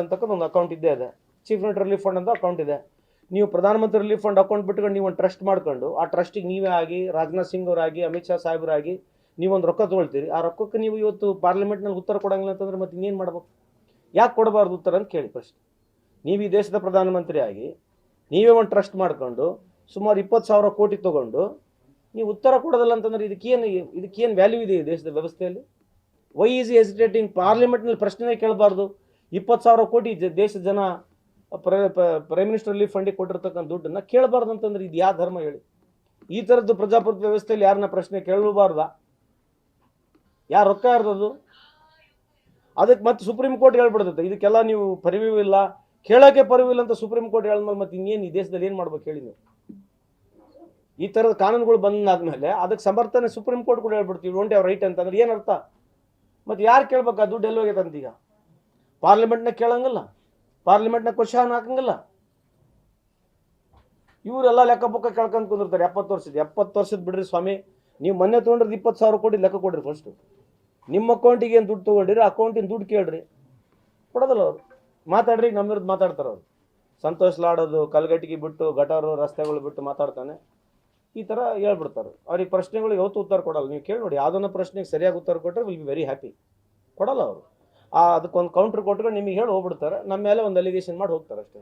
ಅಂತಕ್ಕಂಥ ಒಂದು ಅಕೌಂಟ್ ಇದ್ದೇ ಇದೆ. ಚೀಫ್ ಮಿನಿಸ್ಟರ್ ರಿಲೀಫ್ ಫಂಡ್ ಅಂತ ಅಕೌಂಟ್ ಇದೆ. ನೀವು ಪ್ರಧಾನಮಂತ್ರಿ ರಿಲೀಫ್ ಫಂಡ್ ಅಕೌಂಟ್ ಬಿಟ್ಕೊಂಡು ನೀವು ಒಂದು ಟ್ರಸ್ಟ್ ಮಾಡ್ಕೊಂಡು ಆ ಟ್ರಸ್ಟಿಗೆ ನೀವೇ ಆಗಿ ರಾಜನಾಥ್ ಸಿಂಗ್ ಅವರಾಗಿ ಅಮಿತ್ ಶಾ ಸಾಹೇಬರಾಗಿ ನೀವೊಂದು ರೊಕ್ಕ ತೊಗೊಳ್ತೀರಿ. ಆ ರೊಕ್ಕಕ್ಕೆ ನೀವು ಇವತ್ತು ಪಾರ್ಲಿಮೆಂಟ್ನಲ್ಲಿ ಉತ್ತರ ಕೊಡಂಗಿಲ್ಲ ಅಂತಂದ್ರೆ ಮತ್ತೆ ಇನ್ನೇನು ಮಾಡ್ಬೇಕು? ಯಾಕೆ ಕೊಡಬಾರ್ದು ಉತ್ತರ ಅಂತ ಕೇಳಿ ಫಸ್ಟ್. ನೀವು ಈ ದೇಶದ ಪ್ರಧಾನಮಂತ್ರಿ ಆಗಿ ನೀವೇ ಒಂದು ಟ್ರಸ್ಟ್ ಮಾಡ್ಕೊಂಡು ಸುಮಾರು 20,000 ಕೋಟಿ ತೊಗೊಂಡು ನೀವು ಉತ್ತರ ಕೊಡೋದಲ್ಲ ಅಂತಂದ್ರೆ ಇದಕ್ಕೇನು ವ್ಯಾಲ್ಯೂ ಇದೆ ಈ ದೇಶದ ವ್ಯವಸ್ಥೆಯಲ್ಲಿ? Y is ಹೆಸಿಟೇಟಿಂಗ್? ಪಾರ್ಲಿಮೆಂಟ್ನಲ್ಲಿ ಪ್ರಶ್ನೆ ಕೇಳಬಾರ್ದು. 20,000 ಕೋಟಿ ದೇಶದ ಜನ ಪ್ರೈಮ್ ಮಿನಿಸ್ಟರ್ ರಿಲೀಫ್ ಫಂಡಿಗೆ ಕೊಟ್ಟಿರ್ತಕ್ಕಂಥ ದುಡ್ಡನ್ನು ಕೇಳಬಾರ್ದು ಅಂತಂದ್ರೆ ಇದು ಯಾವ ಧರ್ಮ ಹೇಳಿ? ಈ ಥರದ್ದು ಪ್ರಜಾಪ್ರಭುತ್ವ ವ್ಯವಸ್ಥೆಯಲ್ಲಿ ಯಾರನ್ನ ಪ್ರಶ್ನೆ ಕೇಳಬಾರ್ದಾ? ಯಾರು ರೊಕ್ಕ ಇರ್ತದ್ದು? ಅದಕ್ಕೆ ಮತ್ತೆ ಸುಪ್ರೀಂ ಕೋರ್ಟ್ ಹೇಳ್ಬಿಡ್ತದೆ ಇದಕ್ಕೆಲ್ಲ ನೀವು ಪರಿವ್ಯೂ ಇಲ್ಲ, ಕೇಳೋಕ್ಕೆ ಪರಿವ್ಯೂ ಇಲ್ಲ ಅಂತ ಸುಪ್ರೀಂ ಕೋರ್ಟ್ ಹೇಳಿದ್ಮೇಲೆ ಮತ್ತೆ ಇನ್ನೇನು ಈ ದೇಶದಲ್ಲಿ ಏನು ಮಾಡ್ಬೇಕು ಹೇಳಿ ನೀವು? ಈ ಥರದ ಕಾನೂನುಗಳು ಬಂದಾದ್ಮೇಲೆ ಅದಕ್ಕೆ ಸಮರ್ಥನೆ ಸುಪ್ರೀಂ ಕೋರ್ಟ್ ಕೂಡ ಹೇಳ್ಬಿಡ್ತೀವಿ ಡೋಂಟ್ ಹ್ಯಾವ್ ರೈಟ್ ಅಂತಂದ್ರೆ ಏನು ಅರ್ಥ? ಮತ್ತು ಯಾರು ಕೇಳ್ಬೇಕು? ಆ ದುಡ್ಡು ಎಲ್ಲೋಗೈತೆ ಅಂತೀಗ? ಪಾರ್ಲಿಮೆಂಟ್ನ ಕೇಳಂಗಿಲ್ಲ, ಪಾರ್ಲಿಮೆಂಟ್ನ ಕ್ವಶನ್ ಹಾಕಂಗಿಲ್ಲ. ಇವರೆಲ್ಲ ಲೆಕ್ಕ ಪಕ್ಕ ಕೇಳ್ಕೊಂಡು ಕುಂದಿರ್ತಾರೆ 70 ವರ್ಷದ ಬಿಡ್ರಿ ಸ್ವಾಮಿ. ನೀವು ಮೊನ್ನೆ ತೊಗೊಂಡ್ರೆ 20,000 ಕೋಟಿ ಲೆಕ್ಕ ಕೊಡ್ರಿ ಫಸ್ಟು. ನಿಮ್ಮ ಅಕೌಂಟಿಗೆ ಏನು ದುಡ್ಡು ತೊಗೊಂಡಿರಿ, ಅಕೌಂಟಿನ ದುಡ್ಡು ಕೇಳ್ರಿ. ಕೊಡೋದಲ್ಲ ಅವರು. ಮಾತಾಡ್ರಿ, ನಮ್ಮ ವಿರುದ್ಧ ಮಾತಾಡ್ತಾರೆ ಅವರು. ಸಂತೋಷ್ ಲಾಡೋದು ಕಲ್ಗಟ್ಟಿಗೆ ಬಿಟ್ಟು ಗಟಾರು ರಸ್ತೆಗಳು ಬಿಟ್ಟು ಮಾತಾಡ್ತಾನೆ, ಈ ಥರ ಹೇಳ್ಬಿಡ್ತಾರೆ. ಅವ್ರಿಗೆ ಪ್ರಶ್ನೆಗಳಿಗೆ ಯಾವತ್ತೂ ಉತ್ತರ ಕೊಡಲ್ಲ. ನೀವು ಕೇಳಿ ನೋಡಿ, ಯಾವುದನ್ನ ಪ್ರಶ್ನೆಗೆ ಸರಿಯಾಗಿ ಉತ್ತರ ಕೊಟ್ಟರೆ ವಿಲ್ ಬಿ ವೆರಿ ಹ್ಯಾಪಿ. ಕೊಡಲ್ಲ ಅವರು. ಅದಕ್ಕೊಂದು ಕೌಂಟ್ರ್ ಕೊಟ್ಕೊಂಡು ನಿಮಗೆ ಹೇಳಿ ಹೋಗ್ಬಿಡ್ತಾರೆ, ನಮ್ಮ ಮೇಲೆ ಒಂದು ಅಲಿಗೇಷನ್ ಮಾಡಿ ಹೋಗ್ತಾರೆ ಅಷ್ಟೇ.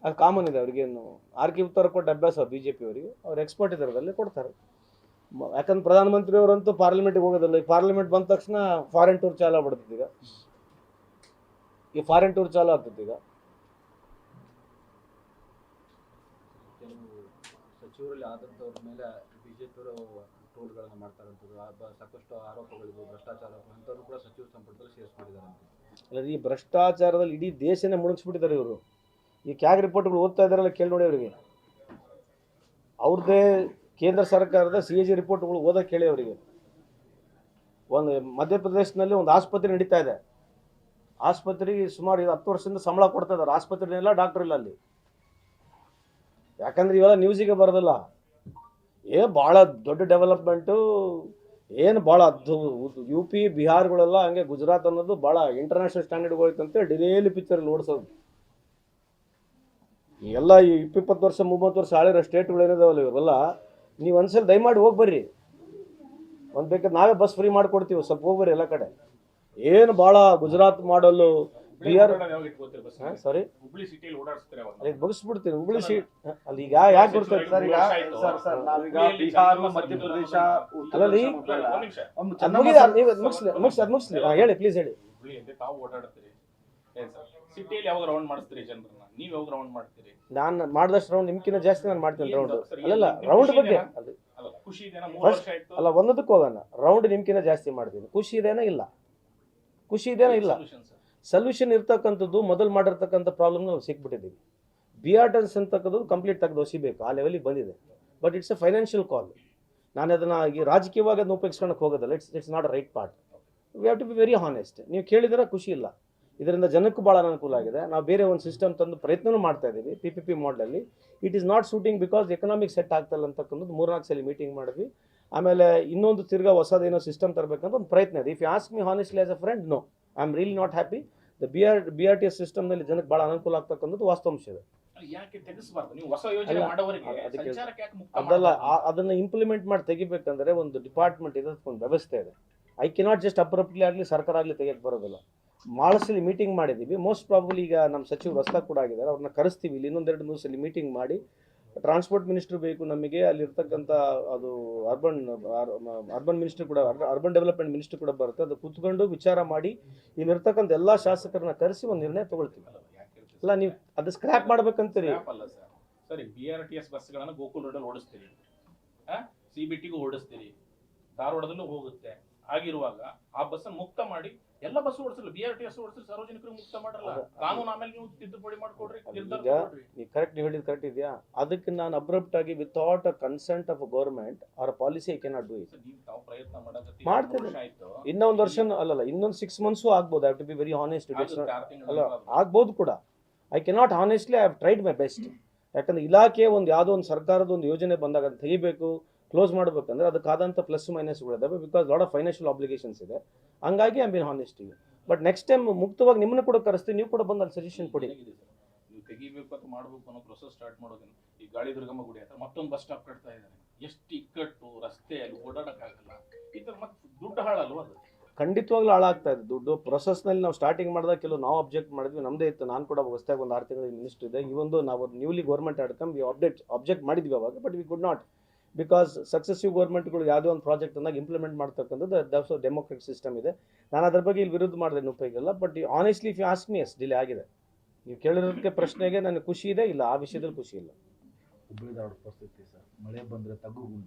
ಅದು ಕಾಮನ್ ಇದೆ ಅವ್ರಿಗೇನು. ಆರ್ಕೆ ಉತ್ತರ ಕೊಟ್ಟು ಅಭ್ಯಾಸ BJP ಅವರಿಗೆ. ಅವ್ರು ಎಕ್ಸ್ಪರ್ಟ್ ಇದ್ದಾರಲ್ಲಿ ಕೊಡ್ತಾರೆ. ಯಾಕಂದ್ರೆ ಪ್ರಧಾನಮಂತ್ರಿಯವರಂತೂ ಪಾರ್ಲಿಮೆಂಟ್ಗೆ ಹೋಗೋದಿಲ್ಲ. ಈ ಪಾರ್ಲಿಮೆಂಟ್ ಬಂದ ತಕ್ಷಣ ಫಾರಿನ್ ಟೂರ್ ಚಾಲು ಆಗ್ಬಿಡ್ತದೆ. ಈಗ ಈ ಫಾರಿನ್ ಟೂರ್ ಚಾಲು ಆಗ್ತದೆ. ಈಗ ಸಚಿವರಲ್ಲಿ ಆದಂಥವ್ರ ಮೇಲೆ ಬಿಜೆಪಿಯವರು ಟ್ರೋಲ್ಗಳನ್ನು ಮಾಡ್ತಾರಂಥದ್ದು, ಸಾಕಷ್ಟು ಆರೋಪಗಳಿವೆ, ಭ್ರಷ್ಟಾಚಾರ ಅಂಥವ್ರು ಕೂಡ ಸಚಿವ ಸಂಪುಟದಲ್ಲಿ ಸೇರಿಸ್ಬಿಟ್ಟಿದ್ದಾರೆ. ಅಲ್ಲ, ಈ ಭ್ರಷ್ಟಾಚಾರದಲ್ಲಿ ಇಡೀ ದೇಶನೇ ಮುಳುಗಿಸ್ಬಿಟ್ಟಿದ್ದಾರೆ ಇವರು. ಈ ಕ್ಯಾಗ್ ರಿಪೋರ್ಟ್ಗಳು ಓದ್ತಾ ಇದ್ದಾರಲ್ಲ, ಕೇಳಿ ನೋಡಿ ಅವರಿಗೆ. ಅವ್ರದ್ದೇ ಕೇಂದ್ರ ಸರ್ಕಾರದ CAG ರಿಪೋರ್ಟ್ಗಳು ಓದೋಕೆ ಕೇಳಿ ಅವರಿಗೆ. ಒಂದು ಮಧ್ಯಪ್ರದೇಶನಲ್ಲಿ ಒಂದು ಆಸ್ಪತ್ರೆ ನಡೀತಾ ಇದೆ. ಆಸ್ಪತ್ರೆಗೆ ಸುಮಾರು 10 ವರ್ಷದಿಂದ ಸಂಬಳ ಕೊಡ್ತಾ ಇದ್ದಾರೆ. ಆಸ್ಪತ್ರೆನೆಲ್ಲ ಡಾಕ್ಟರ್ ಇಲ್ಲ ಅಲ್ಲಿ. ಯಾಕಂದ್ರೆ ಇವೆಲ್ಲ ನ್ಯೂಸಿಗೆ ಬರೋದಿಲ್ಲ. ಭಾಳ ದೊಡ್ಡ ಡೆವಲಪ್ಮೆಂಟು, ಏನು ಭಾಳ UP ಬಿಹಾರ್ಗಳೆಲ್ಲ ಹಂಗೆ ಗುಜರಾತ್ ಅನ್ನೋದು ಭಾಳ ಇಂಟರ್ನ್ಯಾಷನಲ್ ಸ್ಟ್ಯಾಂಡರ್ಡ್ಗೆ ಹೋಯ್ತಂತೆ ಡೈಲಿ ಪಿಕ್ಚರಲ್ಲಿ ಓಡಿಸೋದು. ಎಲ್ಲ ಈ 20 ವರ್ಷ 30 ವರ್ಷ ಆಳಿರೋ ಸ್ಟೇಟ್ಗಳು ಏನಿದಾವಲ್ಲ ಇವರೆಲ್ಲ, ನೀವು ಒಂದ್ಸಲ ದಯಮಾಡಿ ಹೋಗಿ ಬರ್ರಿ. ಒಂದು ಬೇಕಾದ್ರೆ ನಾವೇ ಬಸ್ ಫ್ರೀ ಮಾಡಿಕೊಡ್ತೀವಿ, ಸ್ವಲ್ಪ ಹೋಗ್ಬರ್ರಿ ಎಲ್ಲ ಕಡೆ. ಏನು ಭಾಳ ಗುಜರಾತ್ ಮಾಡಲು ಬಿಹಾರ್ ಸಾರಿ ಬಗ್ಸ್ಬಿಡ್ತೀನಿ. ಹುಬ್ಳಿ ಸೀಟ್ ಅಲ್ಲಿ ಈಗ ಯಾಕೆ ಬರ್ತದೆ ಸರ್? ಈಗ ಮುಗಿಸ್ಲಿ ಹೇಳಿ ಪ್ಲೀಸ್ ಹೇಳಿ. ನಾನು ಮಾಡಿದಷ್ಟು ರೌಂಡ್ ನಿಮ್ಕಿನ್ನ ಜಾಸ್ತಿ ನಾನು ಮಾಡ್ತೀನಿ ರೌಂಡ್. ಅಲ್ಲ ರೌಂಡ್ ಬಗ್ಗೆ ಅಲ್ಲ, ಒಂದಕ್ಕೆ ಹೋಗೋಣ. ರೌಂಡ್ ನಿಮ್ಕಿನ್ನ ಜಾಸ್ತಿ ಮಾಡ್ತೀನಿ. ಖುಷಿ ಇದೇನೋ ಇಲ್ಲ, ಖುಷಿ ಇದೇನೋ ಇಲ್ಲ. ಸೊಲ್ಯೂಷನ್ ಇರ್ತಕ್ಕಂಥದ್ದು ಮೊದಲು ಮಾಡಿರ್ತಕ್ಕಂಥ ಪ್ರಾಬ್ಲಮ್ ನಾವು ಸಿಕ್ಬಿಟ್ಟಿದ್ದೀವಿ. BRTs ಅಂತಕ್ಕಂಥದ್ದು ಕಂಪ್ಲೀಟ್ ತೆಗೆದು ಒಸಿಬೇಕು, ಆ ಲೆವೆಲಿಗೆ ಬಂದಿದೆ. But it's a financial call. ನಾನು ಅದನ್ನು ಈ ರಾಜಕೀಯವಾಗಿ ಅದನ್ನು ಉಪಯೋಗಿಸ್ಕೊಳಕ್ಕೆ ಹೋಗೋದಲ್ಲ. It's not a right part. We have to be very honest. ನೀವು ಕೇಳಿದರೆ ಖುಷಿ ಇಲ್ಲ. ಇದರಿಂದ ಜನಕ್ಕೂ ಭಾಳ ಅನುಕೂಲ ಆಗಿದೆ. ನಾವು ಬೇರೆ ಒಂದು ಸಿಸ್ಟಮ್ ತಂದು ಪ್ರಯತ್ನವೂ ಮಾಡ್ತಾ ಇದ್ದೀವಿ PPP ಮಾಡಲಲ್ಲಿ. It is not suiting because economic set ಆಗ್ತಲ್ಲ ಅಂತಕ್ಕಂಥದ್ದು 3-4 ಸಲ ಮೀಟಿಂಗ್ ಮಾಡಿದ್ವಿ. ಆಮೇಲೆ ಇನ್ನೊಂದು ತಿರ್ಗಾ ಹೊಸದೇನೋ ಸಿಸ್ಟಮ್ ತರಬೇಕಂತ ಒಂದು ಪ್ರಯತ್ನ ಇದೆ. If you ask me honestly as a friend, no, I am really not happy. The BRTs ಸಿಸ್ಟಮ್ನಲ್ಲಿ ಜನಕ್ಕೆ ಭಾಳ ಅನುಕೂಲ ಆಗ್ತಕ್ಕಂಥದ್ದು ವಾಸ್ತವಾಂಶ ಇದೆ. ಅದಲ್ಲ, ಅದನ್ನು ಇಂಪ್ಲಿಮೆಂಟ್ ಮಾಡಿ ತೆಗಿಬೇಕಂದ್ರೆ ಒಂದು ಡಿಪಾರ್ಟ್ಮೆಂಟ್ ಇದೆ, ಒಂದು ವ್ಯವಸ್ಥೆ ಇದೆ. ಐ ಕೆನಾಟ್ ಜಸ್ಟ್ ಅಬ್ರಪ್ಟ್ಲಿ ಆಗಲಿ ಸರ್ಕಾರ ಆಗಲಿ ತೆಗಿಯಕ್ಕೆ ಬರೋದಿಲ್ಲ. ಮಾಳಸಲಿ ಮೀಟಿಂಗ್ ಮಾಡಿದ್ದೀವಿ. ಮೋಸ್ಟ್ ಪ್ರಾಬಬ್ಲಿ ಈಗ ನಮ್ಮ ಸಚಿವರು ಹೊಸ್ದಾಗಿ ಕೂಡ ಆಗಿದ್ದಾರೆ, ಅವ್ರನ್ನ ಕರೆಸ್ತೀವಿ. ಇಲ್ಲಿ ಇನ್ನೊಂದೆರಡು 3 ಸಲ ಮೀಟಿಂಗ್ ಮಾಡಿ ಟ್ರಾನ್ಸ್ಪೋರ್ಟ್ ಮಿನಿಸ್ಟ್ರು ಬೇಕು ನಮಗೆ, ಅಲ್ಲಿರ್ತಕ್ಕಂಥ ಅದು ಅರ್ಬನ್ ಮಿನಿಸ್ಟ್ರು ಕೂಡ, ಅರ್ಬನ್ ಡೆವಲಪ್ಮೆಂಟ್ ಮಿನಿಸ್ಟ್ರು ಕೂಡ ಬರುತ್ತೆ. ಅದು ಕೂತ್ಕೊಂಡು ವಿಚಾರ ಮಾಡಿ ಇಲ್ಲಿರ್ತಕ್ಕಂಥ ಎಲ್ಲ ಶಾಸಕರನ್ನ ಕರೆಸಿ ಒಂದು ನಿರ್ಣಯ ತಗೊಳ್ತೀವಿ. ಅಲ್ಲ, ನೀವು ಅದು ಸ್ಕ್ರ್ಯಾಪ್ ಮಾಡ್ಬೇಕಂತೀರಿ. ಸರಿ, BRTs ಬಸ್ಗಳನ್ನು ಗೋಕುಲ್ ರೋಡಲ್ಲಿ ಓಡಿಸ್ತೀರಿ, CBTಗೂ ಓಡಿಸ್ತೀರಿ, ಧಾರವಾಡದಲ್ಲೂ ಹೋಗುತ್ತೆ. ಆಗಿರುವಾಗ ಆ ಬಸ್ಸನ್ನು ಮುಕ್ತ ಮಾಡಿ ಎಲ್ಲ ಬಸ್ ಓಡಿಸಲ್ಲ, BRTs ಓಡಿಸಿ ಸಾರ್ವಜನಿಕರಿಗೆ ಮುಕ್ತ ಮಾಡಲ್ಲ. ಕಾನೂನು ಆಮೇಲೆ ನೀವು ತಿದ್ದುಪಡಿ ಮಾಡ್ಕೊಡ್ರಿ. ನೀವು ಕರೆಕ್ಟ್, ನೀವು ಹೇಳಿದ್ ಕರೆಕ್ಟ್ ಇದೆಯಾ? ಅದಕ್ಕೆ ನಾನು ಅಬ್ರಪ್ಟ್ ಆಗಿ without a consent of government ಅವರ policy I cannot do it. ಮಾಡ್ತೇನೆ. ಇನ್ನೊಂದು ವರ್ಷ ಅಲ್ಲಲ್ಲ, ಇನ್ನೊಂದು 6 months ಆಗ್ಬೋದು. I have to be very honest. ಅಲ್ಲ, ಆಗ್ಬೋದು ಕೂಡ. I cannot honestly I have tried my best. ಯಾಕಂದ್ರೆ ಇಲಾಖೆ ಒಂದು ಯಾವುದೋ ಒಂದು ಸರ್ಕಾರದ ಒಂದು ಯೋಜನೆ ಬಂದಾಗ ಅದು ತೆಗಿಬೇಕು, ಕ್ಲೋಸ್ ಮಾಡಬೇಕಂದ್ರೆ ಅದಕ್ಕಾದಂಥ ಪ್ಲಸ್ ಮೈನಸ್ಗಳಿದ್ದಾವೆ. Because lot of financial obligations ಇದೆ. ಹಂಗಾಗಿ I been honest. But next time ಮುಕ್ತವಾಗಿ ನಿಮ್ಮನ್ನು ಕೂಡ ಕರೆಸ್ತೀವಿ, ನೀವು ಕೂಡ ಬಂದು ಅಲ್ಲಿ ಸಜೆಷನ್ ಕೊಡಿ. ಏನಾಗಿದೆ ಸರ್, ನೀವು ತೆಗಿಬೇಕು ಅಂತ ಮಾಡಬೇಕು ಅನ್ನೋ ಪ್ರೊಸೆಸ್ ಸ್ಟಾರ್ಟ್ ಮಾಡೋದನ್ನ ಈ ಗಾಳಿ ದುರ್ಗಮ್ಮ ಗುಡಿ ಹತ್ರ ಮತ್ತೊಂದು ಬಸ್ ಸ್ಟಾಪ್ ಕಟ್ತಾ ಇದ್ದಾರೆ. ಎಷ್ಟು ಇಕ್ಕಟ್ಟು ರಸ್ತೆ, ಅಲ್ಲಿ ಓಡಾಡಕ್ಕಾಗಲ್ಲ. ಈ ಥರ ಮತ್ತೆ ದುಡ್ಡು ಹಾಳಲ್ವ ಅದು? ಖಂಡಿತವಾಗ್ಲೂ ಹಾಳಾಗ್ತಾ ಇದೆ ದುಡ್ಡು. ಪ್ರೊಸೆಸ್ನಲ್ಲಿ ನಾವು ಸ್ಟಾರ್ಟಿಂಗ್ ಮಾಡಿದಾಗ ಕೆಲವು ನಾವು ಅಬ್ಜೆಕ್ಟ್ ಮಾಡಿದ್ವಿ, ನಮ್ಮದೇ ಇತ್ತು. ನಾನು ಕೂಡ ಹೊಸದಾಗಿ ಒಂದು 6 ತಿಂಗಳ ಮಿನಿಸ್ಟರ್ ಇದೆ. ಈ ಒಂದು ನಾವು newly government had come we object ಮಾಡಿದ್ವಿ ಅವಾಗ, but we could not, because successive ಗೌರ್ಮೆಂಟ್ಗಳು ಯಾವುದೋ ಒಂದು ಪ್ರಾಜೆಕ್ಟ್ ಅನ್ನಾಗಿ ಇಂಪ್ಲಿಮೆಂಟ್ ಮಾಡ್ತಕ್ಕಂಥದ್ದು ದಟ್ಸ್ ಡೆಮೋಕ್ರೆಟಿಕ್ ಸಿಸ್ಟಮ್ ಇದೆ. ನಾನು ಅದ್ರ ಬಗ್ಗೆ ಇಲ್ಲಿ ವಿರುದ್ಧ ಮಾಡಿದೆ ಉಪಯೋಗಿಲ್ಲ. But honestly if you ask me, yes delay ಆಗಿದೆ. ನೀವು ಕೇಳಿರೋದಕ್ಕೆ ಪ್ರಶ್ನೆಗೆ ನನಗೆ ಖುಷಿ ಇದೆ, ಇಲ್ಲ ಆ ವಿಷಯದಲ್ಲಿ ಖುಷಿ ಇಲ್ಲ. ಹುಬ್ಬಳ್ಳಿ ಧಾರವಾಡ ಪರಿಸ್ಥಿತಿ ಸರ್, ಮಳೆ ಬಂದರೆ ತಗ್ಗು